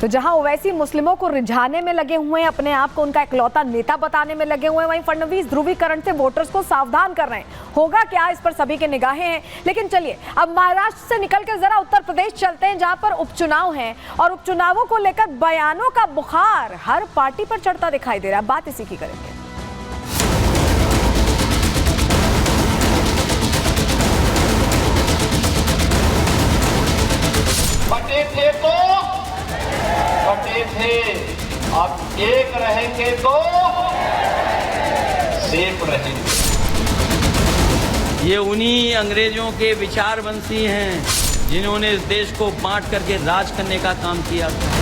तो जहां ओवैसी मुस्लिमों को रिझाने में लगे हुए हैं, अपने आप को उनका इकलौता नेता बताने में लगे हुए हैं, वहीं फडणवीस ध्रुवीकरण से वोटर्स को सावधान कर रहे हैं। होगा क्या, इस पर सभी की निगाहें हैं। लेकिन चलिए अब महाराष्ट्र से निकलकर जरा उत्तर प्रदेश चलते हैं, जहां पर उपचुनाव हैं और उपचुनावों को लेकर बयानों का बुखार हर पार्टी पर चढ़ता दिखाई दे रहा है। बात इसी की करेंगे। बटे थे अब एक रहेंगे तो सेफ रहेंगे। ये उन्हीं अंग्रेजों के विचारवंशी हैं जिन्होंने इस देश को बांट करके राज करने का काम किया था।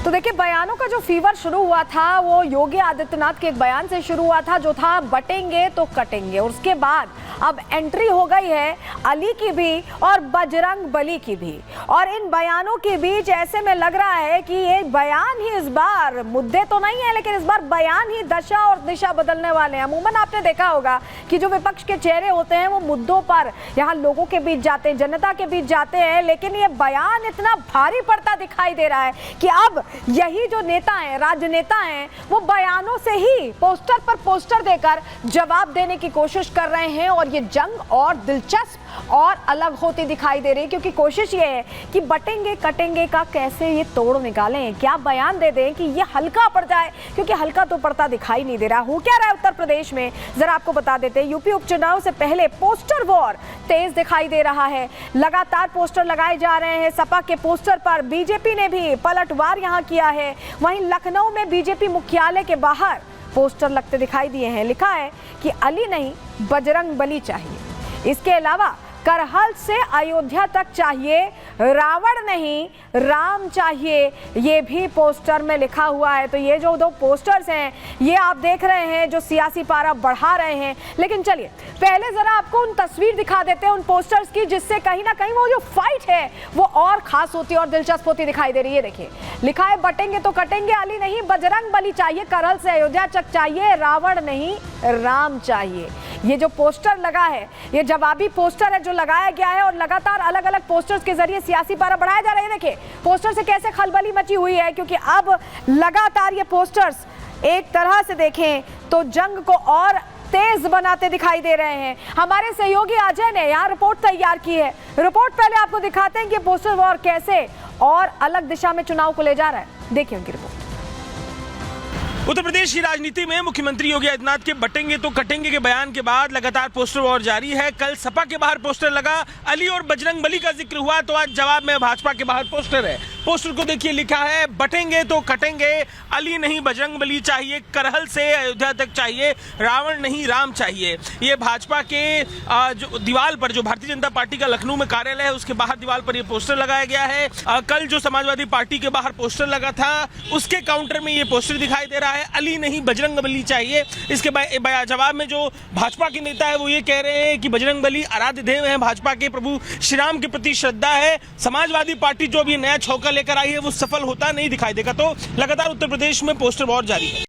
तो देखिए, बयानों का जो फीवर शुरू हुआ था वो योगी आदित्यनाथ के एक बयान से शुरू हुआ था, जो था बटेंगे तो कटेंगे। और उसके बाद अब एंट्री हो गई है अली की भी और बजरंग बली की भी। और इन बयानों के बीच ऐसे में लग रहा है कि ये बयान ही इस बार मुद्दे तो नहीं है, लेकिन इस बार बयान ही दशा और दिशा बदलने वाले हैं। अमूमन आपने देखा होगा कि जो विपक्ष के चेहरे होते हैं वो मुद्दों पर यहाँ लोगों के बीच जाते हैं, जनता के बीच जाते हैं, लेकिन ये बयान इतना भारी पड़ता दिखाई दे रहा है कि अब यही जो नेता हैं, राजनेता हैं, वो बयानों से ही पोस्टर पर पोस्टर देकर जवाब देने की कोशिश कर रहे हैं। और ये जंग और दिलचस्प और अलग होती दिखाई दे रही है, क्योंकि कोशिश ये है कि बटेंगे कटेंगे का कैसे ये तोड़ निकालें, क्या बयान दे दें कि ये हल्का पड़ जाए, क्योंकि हल्का तो पड़ता दिखाई नहीं दे रहा। हो क्या रहा है उत्तर प्रदेश में, जरा आपको बता देते हैं। यूपी उपचुनाव से पहले पोस्टर वॉर तेज दिखाई दे रहा है। लगातार पोस्टर लगाए जा रहे हैं। सपा के पोस्टर पर बीजेपी ने भी पलटवार यहां किया है। वहीं लखनऊ में बीजेपी मुख्यालय के बाहर पोस्टर लगते दिखाई दिए हैं। लिखा है कि अली नहीं बजरंग बली चाहिए। इसके अलावा करहल से अयोध्या तक चाहिए, रावण नहीं राम चाहिए, ये भी पोस्टर में लिखा हुआ है। तो ये जो दो पोस्टर्स हैं ये आप देख रहे हैं जो सियासी पारा बढ़ा रहे हैं। लेकिन चलिए पहले जरा आपको उन तस्वीर दिखा देते हैं उन पोस्टर्स की, जिससे कहीं ना कहीं वो जो फाइट है वो और खास होती है और दिलचस्प होती दिखाई दे रही है। देखिए लिखा है बटेंगे तो कटेंगे, अली नहीं बजरंग बली चाहिए, करहल से अयोध्या तक चाहिए, रावण नहीं राम चाहिए। ये जो पोस्टर लगा है ये जवाबी पोस्टर है जो लगाया गया है और लगातार अलग अलग पोस्टर्स के जरिए सियासी पारा बढ़ाया जा रहा है। देखिए पोस्टर से कैसे खलबली मची हुई है, क्योंकि अब लगातार ये पोस्टर्स एक तरह से देखें तो जंग को और तेज बनाते दिखाई दे रहे हैं। हमारे सहयोगी अजय ने यहाँ रिपोर्ट तैयार की है। रिपोर्ट पहले आपको दिखाते हैं कि पोस्टर वॉर कैसे और अलग दिशा में चुनाव को ले जा रहा है। देखिए उनकी रिपोर्ट। उत्तर प्रदेश की राजनीति में मुख्यमंत्री योगी आदित्यनाथ के बटेंगे तो कटेंगे के बयान के बाद लगातार पोस्टर वॉर जारी है। कल सपा के बाहर पोस्टर लगा, अली और बजरंग बली का जिक्र हुआ, तो आज जवाब में भाजपा के बाहर पोस्टर है। पोस्टर को देखिए, लिखा है बटेंगे तो कटेंगे, अली नहीं बजरंग बली चाहिए, करहल से अयोध्या तक चाहिए, रावण नहीं राम चाहिए। ये भाजपा के जो दीवार पर, जो भारतीय जनता पार्टी का लखनऊ में कार्यालय है उसके बाहर दीवार पर ये पोस्टर लगाया गया है। कल जो समाजवादी पार्टी के बाहर पोस्टर लगा था उसके काउंटर में ये पोस्टर दिखाई दे रहा है, अली नहीं बजरंग बली चाहिए। इसके जवाब में जो भाजपा के नेता है वो ये कह रहे हैं कि बजरंग बली आराध्य देव है, भाजपा के प्रभु श्री राम के प्रति श्रद्धा है। समाजवादी पार्टी जो भी नया छौका लेकर आई है वो सफल होता नहीं दिखाई देगा। तो लगातार उत्तर प्रदेश में पोस्टर वॉर जारी है।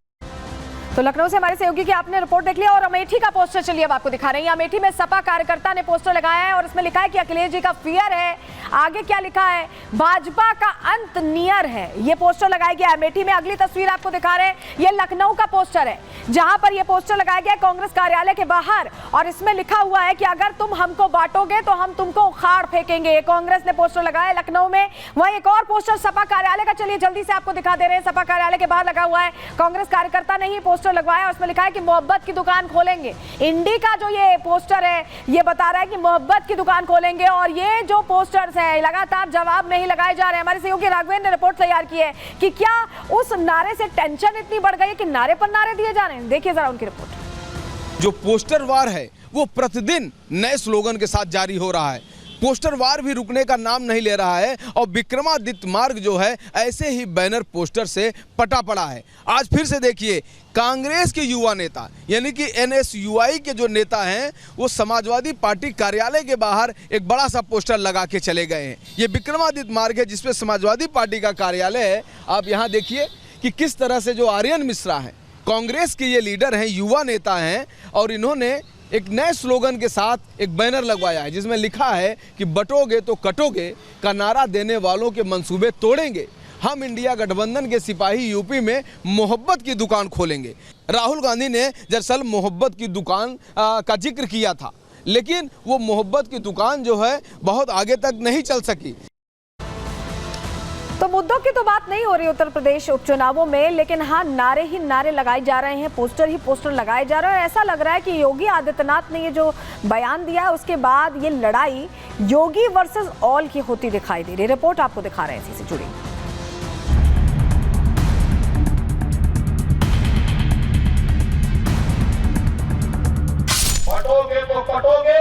तो लखनऊ से हमारे सहयोगी की आपने रिपोर्ट देख लिया और अमेठी का पोस्टर चलिए अब आपको दिखा रहे हैं। अमेठी में सपा कार्यकर्ता ने पोस्टर लगाया है और इसमें लिखा है कि अखिलेश जी का फियर है। आगे क्या लिखा है, भाजपा का अंत नियर है। ये पोस्टर लगाया गया है अमेठी में। अगली तस्वीर आपको दिखा रहे हैं, ये लखनऊ का पोस्टर है जहां पर ये पोस्टर लगाया गया है कांग्रेस कार्यालय के बाहर और इसमें लिखा हुआ है कि अगर तुम हमको बांटोगे तो हम तुमको उखाड़ फेंकेंगे। ये कांग्रेस ने पोस्टर लगाया लखनऊ में। वहीं एक और पोस्टर सपा कार्यालय का चलिए जल्दी से आपको दिखा दे रहे हैं। सपा कार्यालय के बाहर लगा हुआ है, कांग्रेस कार्यकर्ता ने ही पोस्टर लगवाया और उसमें लिखा है कि मोहब्बत की दुकान खोलेंगे। इंडी का जो ये पोस्टर है ये बता रहा है कि मोहब्बत की दुकान खोलेंगे। और ये जो पोस्टर्स हैं लगातार जवाब में ही लगाए जा रहे हैं। हमारे सहयोगी राघवेंद्र ने रिपोर्ट तैयार की है कि क्या उस नारे से टेंशन इतनी बढ़ गई है कि नारे पर नारे दिए जा रहे हैं। देखिए जरा उनकी रिपोर्ट। जो पोस्टर वार है वो प्रतिदिन नए स्लोगन के साथ जारी हो रहा है। पोस्टर वार भी रुकने का नाम नहीं ले रहा है और विक्रमादित्य मार्ग जो है ऐसे ही बैनर पोस्टर से पटा पड़ा है। आज फिर से देखिए कांग्रेस के युवा नेता यानी कि NSUI के जो नेता हैं वो समाजवादी पार्टी कार्यालय के बाहर एक बड़ा सा पोस्टर लगा के चले गए हैं। ये विक्रमादित्य मार्ग है जिसपे समाजवादी पार्टी का कार्यालय है। आप यहाँ देखिए कि किस तरह से जो आर्यन मिश्रा हैं, कांग्रेस के ये लीडर हैं, युवा नेता हैं और इन्होंने एक नए स्लोगन के साथ एक बैनर लगवाया है जिसमें लिखा है कि बटोगे तो कटोगे का नारा देने वालों के मंसूबे तोड़ेंगे, हम इंडिया गठबंधन के सिपाही यूपी में मोहब्बत की दुकान खोलेंगे। राहुल गांधी ने दरअसल मोहब्बत की दुकान का जिक्र किया था, लेकिन वो मोहब्बत की दुकान जो है बहुत आगे तक नहीं चल सकी। तो मुद्दों की तो बात नहीं हो रही उत्तर प्रदेश उपचुनावों में, लेकिन हाँ नारे ही नारे लगाए जा रहे हैं, पोस्टर ही पोस्टर लगाए जा रहे हैं। ऐसा लग रहा है कि योगी आदित्यनाथ ने ये जो बयान दिया है उसके बाद ये लड़ाई योगी वर्सेस ऑल की होती दिखाई दे रही है। रिपोर्ट आपको दिखा रहे हैं इसी से जुड़ी। बटोगे तो कटोगे,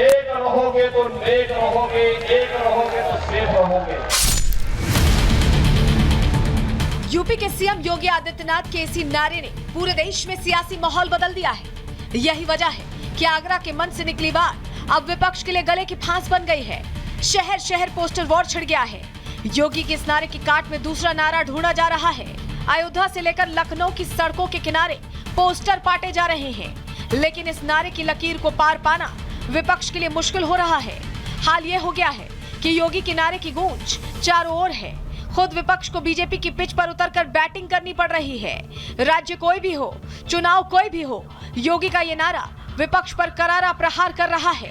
एक रहोगे तो नेक रहोगे, एक रहोगे तो सेफ रहोगे। यूपी के सीएम योगी आदित्यनाथ के इसी नारे ने पूरे देश में सियासी माहौल बदल दिया है। यही वजह है कि आगरा के मंच से निकली बात अब विपक्ष के लिए गले की फांस बन गई है। शहर शहर पोस्टर वॉर छिड़ गया है। योगी के इस नारे की काट में दूसरा नारा ढूंढा जा रहा है। अयोध्या से लेकर लखनऊ की सड़कों के किनारे पोस्टर पाटे जा रहे हैं, लेकिन इस नारे की लकीर को पार पाना विपक्ष के लिए मुश्किल हो रहा है। हाल ये हो गया है कि योगी के नारे की गूंज चारों ओर है। खुद विपक्ष को बीजेपी की पिच पर उतरकर बैटिंग करनी पड़ रही है। राज्य कोई भी हो, चुनाव कोई भी हो, योगी का ये नारा विपक्ष पर करारा प्रहार कर रहा है।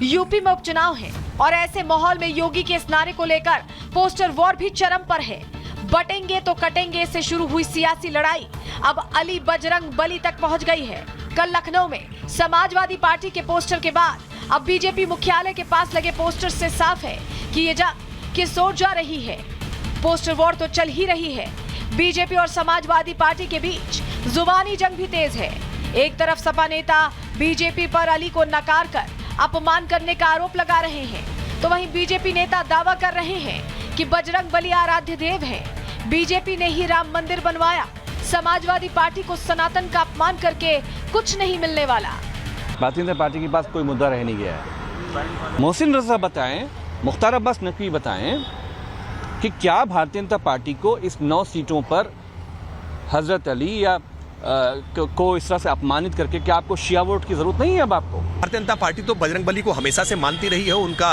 यूपी में उपचुनाव है और ऐसे माहौल में योगी के इस नारे को लेकर पोस्टर वॉर भी चरम पर है। बटेंगे तो कटेंगे से शुरू हुई सियासी लड़ाई अब अली बजरंग बली तक पहुंच गई है। कल लखनऊ में समाजवादी पार्टी के पोस्टर के बाद अब बीजेपी मुख्यालय के पास लगे पोस्टर से साफ है कि ये जंग किस ओर जा रही है। पोस्टर वॉर तो चल ही रही है। बीजेपी और समाजवादी पार्टी के बीच जुबानी जंग भी तेज है। एक तरफ सपा नेता बीजेपी पर अली को नकार कर अपमान करने का आरोप लगा रहे हैं, तो वहीं बीजेपी नेता दावा कर रहे हैं कि बजरंग बली आराध्य देव है, बीजेपी ने ही राम मंदिर बनवाया, समाजवादी पार्टी को सनातन का अपमान करके कुछ नहीं मिलने वाला। भारतीय जनता पार्टी के पास कोई मुद्दा रह नहीं गया है। मोहसिन रजा बताएं, मुख्तार अब्बास नकवी बताएं कि क्या भारतीय जनता पार्टी को इस 9 सीटों पर हजरत अली या को इस तरह से अपमानित करके क्या आपको शिया वोट की जरूरत नहीं है? अब आपको भारतीय जनता पार्टी तो बजरंग बली को हमेशा से मानती रही है, उनका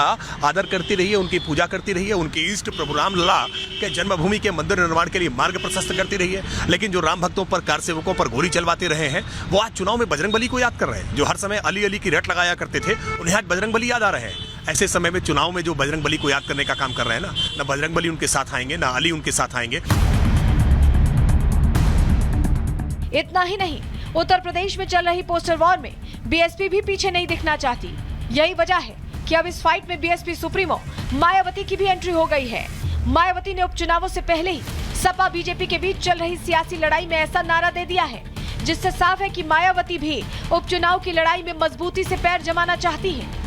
आदर करती रही है, उनकी पूजा करती रही है, उनके इष्ट प्रभु राम लला के जन्मभूमि के मंदिर निर्माण के लिए मार्ग प्रशस्त करती रही है। लेकिन जो राम भक्तों पर, कार सेवकों पर गोली चलवाते रहे हैं, वो आज चुनाव में बजरंग बली को याद कर रहे हैं। जो हर समय अली अली की रट लगाया करते थे, उन्हें आज बजरंग बली याद आ रहे हैं। ऐसे समय में चुनाव में जो बजरंग बली को याद करने का काम कर रहे हैं ना बजरंग बली उनके साथ आएंगे, ना अली उनके साथ आएंगे। इतना ही नहीं, उत्तर प्रदेश में चल रही पोस्टर वॉर में बीएसपी भी पीछे नहीं दिखना चाहती। यही वजह है कि अब इस फाइट में बीएसपी सुप्रीमो मायावती की भी एंट्री हो गई है। मायावती ने उपचुनावों से पहले ही सपा बीजेपी के बीच चल रही सियासी लड़ाई में ऐसा नारा दे दिया है जिससे साफ है कि मायावती भी उपचुनाव की लड़ाई में मजबूती से पैर जमाना चाहती है।